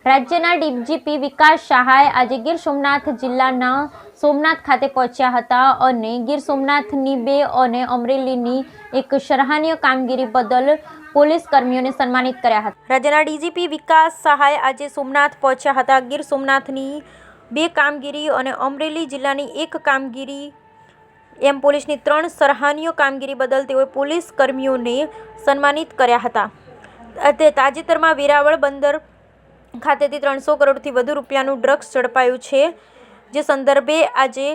રાજ્યના ડીજીપી વિકાસ સહાય આજે ગીર સોમનાથ જિલ્લાના સોમનાથ ખાતે પહોંચ્યા હતા અને ગીર સોમનાથની 2 અને અમરેલીની એક સરાહનીય કામગીરી બદલ પોલીસ કર્મીઓને સન્માનિત કર્યા હતા। રાજ્યના ડીજીપી વિકાસ સહાય આજે સોમનાથ પહોંચ્યા હતા। ગીર સોમનાથની 2 કામગીરી અને અમરેલી જિલ્લાની 1 કામગીરી એમ પોલીસની 3 સરાહનીય કામગીરી બદલ તેઓએ પોલીસ કર્મીઓને સન્માનિત કર્યા હતા। તાજેતરમાં વેરાવળ બંદર ખાતેથી 300 કરોડથી વધુ રૂપિયાનું ડ્રગ્સ ઝડપાયું છે, જે સંદર્ભે આજે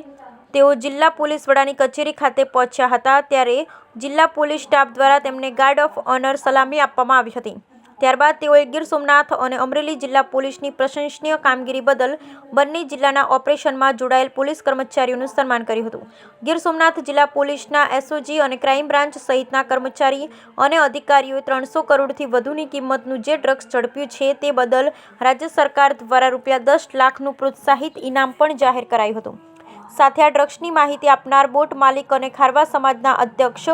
તેઓ જિલ્લા પોલીસ વડાની કચેરી ખાતે પહોંચ્યા હતા। ત્યારે જિલ્લા પોલીસ સ્ટાફ દ્વારા તેમને ગાર્ડ ઓફ ઓનર સલામી આપવામાં આવી હતી। ત્યારબાદ તેઓએ ગીર સોમનાથ અને અમરેલી જિલ્લા પોલીસની પ્રશંસનીય કામગીરી બદલ બંને જિલ્લાના ઓપરેશનમાં જોડાયેલ પોલીસ કર્મચારીઓનું સન્માન કર્યું હતું। ગીર સોમનાથ જિલ્લા પોલીસના એસઓજી અને ક્રાઇમ બ્રાન્ચ સહિતના કર્મચારી અને અધિકારીઓએ 300 કરોડથી વધુની કિંમતનું જે ડ્રગ્સ ઝડપ્યું છે તે બદલ રાજ્ય સરકાર દ્વારા ₹10 લાખનું પ્રોત્સાહિત ઇનામ પણ જાહેર કરાયું હતું। સાથે આ ડ્રગ્સની માહિતી આપનાર બોટ માલિક અને ખારવા સમાજના અધ્યક્ષ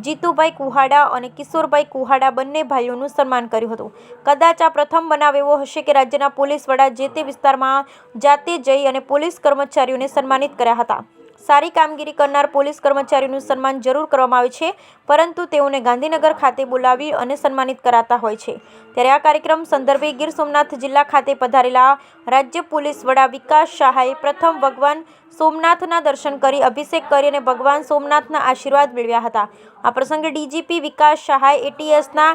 જીતુભાઈ કુહાડા અને કિશોરભાઈ કુહાડા બંને ભાઈઓનું સન્માન કર્યું હતું। કદાચ આ પ્રથમ બનાવ એવો હશે કે રાજ્યના પોલીસ વડા જે તે વિસ્તારમાં જાતે જઈ અને પોલીસ કર્મચારીઓને સન્માનિત કર્યા હતા। સારી કામગીરી કરનાર પોલીસ કર્મચારીઓનું સન્માન જરૂર કરવામાં આવે છે, પરંતુ તેઓને ગાંધીનગર ખાતે બોલાવી અને સન્માનિત કરાતા હોય છે। ત્યારે આ કાર્યક્રમ સંદર્ભે ગીર સોમનાથ જિલ્લા ખાતે પધારેલા રાજ્ય પોલીસ વડા વિકાસ સહાયે પ્રથમ ભગવાન સોમનાથના દર્શન કરી અભિષેક કરી અને ભગવાન સોમનાથના આશીર્વાદ મેળવ્યા હતા। આ પ્રસંગે ડીજીપી વિકાસ સહાય, એટીએસના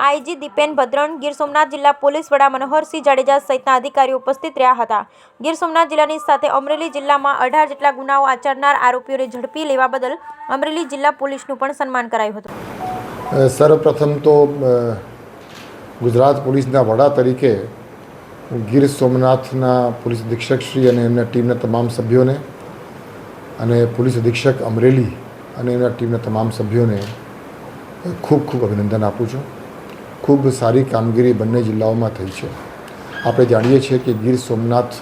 આઈજી દીપેન ભદ્રણ, ગીર સોમનાથ જિલ્લા પોલીસ વડા મનોહરસિંહ જાડેજા સહિતના અધિકારીઓ ઉપસ્થિત રહ્યા હતા। ગીર સોમનાથ જિલ્લાની સાથે અમરેલી જિલ્લામાં 18 જેટલા ગુનાઓ આચરનાર આરોપીઓને ઝડપી લેવા બદલ અમરેલી જિલ્લા પોલીસનું પણ સન્માન કરાયું હતું। સર્વપ્રથમ તો ગુજરાત પોલીસના વડા તરીકે ગીર સોમનાથના પોલીસ અધિક્ષક શ્રી અને એમના ટીમના તમામ સભ્યોને અને પોલીસ અધિક્ષક અમરેલી અને એમના ટીમના તમામ સભ્યોને ખૂબ ખૂબ અભિનંદન આપું છું। ખૂબ સારી કામગીરી બંને જિલ્લાઓમાં થઈ છે। આપણે જાણીએ છીએ કે ગીર સોમનાથ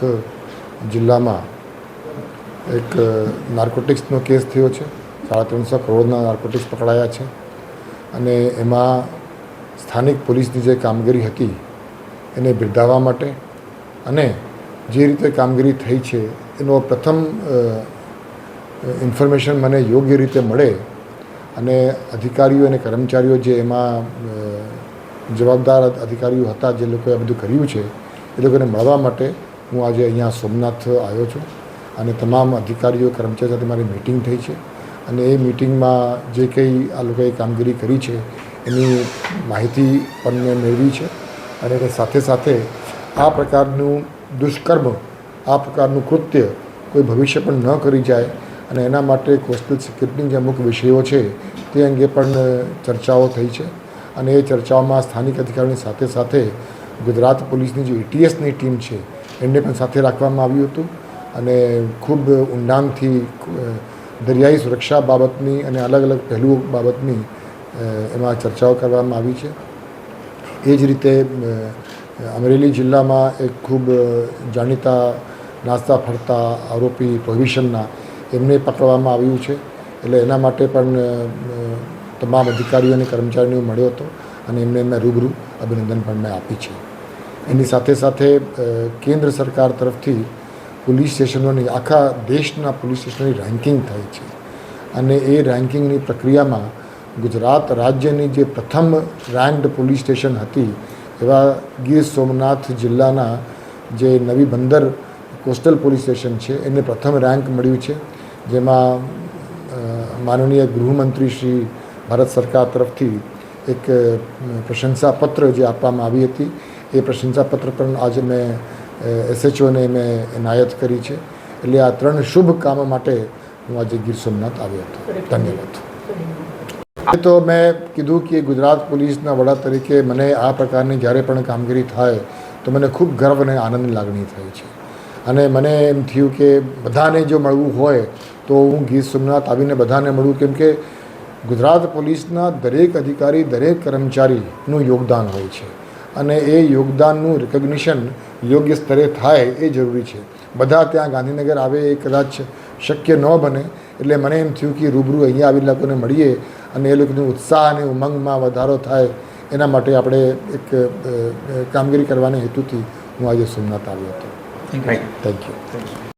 જિલ્લામાં એક નાર્કોટિક્સનો કેસ થયો છે। 350 કરોડના નાર્કોટિક્સ પકડાયા છે અને એમાં સ્થાનિક પોલીસની જે કામગીરી હતી એને બિરદાવવા માટે અને જે રીતે કામગીરી થઈ છે એનો પ્રથમ ઇન્ફોર્મેશન મને યોગ્ય રીતે મળે અને અધિકારીઓ અને કર્મચારીઓ જે એમાં જવાબદાર અધિકારીઓ હતા, જે લોકોએ આ બધું કર્યું છે, એ લોકોને મળવા માટે હું આજે અહીંયા સોમનાથ આવ્યો છું અને તમામ અધિકારીઓ કર્મચારીઓ સાથે મારી મિટિંગ થઈ છે અને એ મિટિંગમાં જે કંઈ આ લોકોએ કામગીરી કરી છે એની માહિતી પણ મેં મેળવી છે અને સાથે સાથે આ પ્રકારનું દુષ્કર્મ, આ પ્રકારનું કૃત્ય કોઈ ભવિષ્ય પણ ન કરી જાય અને એના માટે કોસ્ટલ સિક્યુરિટીના જે અમુક વિષયો છે તે અંગે પણ ચર્ચાઓ થઈ છે અને એ ચર્ચાઓમાં સ્થાનિક અધિકારીઓની સાથે સાથે ગુજરાત પોલીસની જે એટીએસની ટીમ છે એમને પણ સાથે રાખવામાં આવ્યું હતું અને ખૂબ ઊંડાણથી દરિયાઈ સુરક્ષા બાબતની અને અલગ અલગ પહેલુઓ બાબતની એમાં ચર્ચાઓ કરવામાં આવી છે। એ જ રીતે અમરેલી જિલ્લામાં એક ખૂબ જાણીતા નાસ્તા ફરતા આરોપી પ્રોહિબિશનના એમને પકડવામાં આવ્યું છે, એટલે એના માટે પણ તમામ અધિકારીઓ અને કર્મચારીઓ મળ્યો હતો અને એમને મેં રૂબરૂ અભિનંદન પણ મેં આપી છે। એની સાથે સાથે કેન્દ્ર સરકાર તરફથી પોલીસ સ્ટેશનોની, આખા દેશના પોલીસ સ્ટેશનોની રેન્કિંગ થઈ છે અને એ રેન્કિંગની પ્રક્રિયામાં ગુજરાત રાજ્યની જે પ્રથમ રેન્ક્ડ પોલીસ સ્ટેશન હતી એવા ગીર સોમનાથ જિલ્લાના જે નવી બંદર કોસ્ટલ પોલીસ સ્ટેશન છે એને પ્રથમ રેન્ક મળ્યું છે, જેમાં માનનીય ગૃહમંત્રી શ્રી ભારત સરકાર તરફથી એક પ્રશંસાપત્ર જે આપવામાં આવી હતી એ પ્રશંસાપત્ર પણ આજે મેં એસએચઓને મેં એનાયત કરી છે। એટલે આ 3 શુભ કામો માટે હું આજે ગીર સોમનાથ આવ્યો હતો। ધન્યવાદ। તો મેં કીધું કે ગુજરાત પોલીસના વડા તરીકે મને આ પ્રકારની જ્યારે પણ કામગીરી થાય તો મને ખૂબ ગર્વ અને આનંદની લાગણી થઈ છે અને મને એમ થયું કે બધાને જો મળવું હોય તો હું ગીર સોમનાથ આવીને બધાને મળું, કેમ કે ગુજરાત પોલીસના દરેક અધિકારી, દરેક કર્મચારીનું યોગદાન હોય છે અને એ યોગદાનનું રિકોગ્નિશન યોગ્ય સ્તરે થાય એ જરૂરી છે। બધા ત્યાં ગાંધીનગર આવે એ કદાચ શક્ય ન બને, એટલે મને એમ થયું કે રૂબરૂ અહીંયા આવેલા લોકોને મળીએ અને એ લોકોનો ઉત્સાહ અને ઉમંગમાં વધારો થાય એના માટે આપણે એક કામગીરી કરવાના હેતુથી હું આજે સોમનાથ આવ્યો હતો. Thank you. Thank you.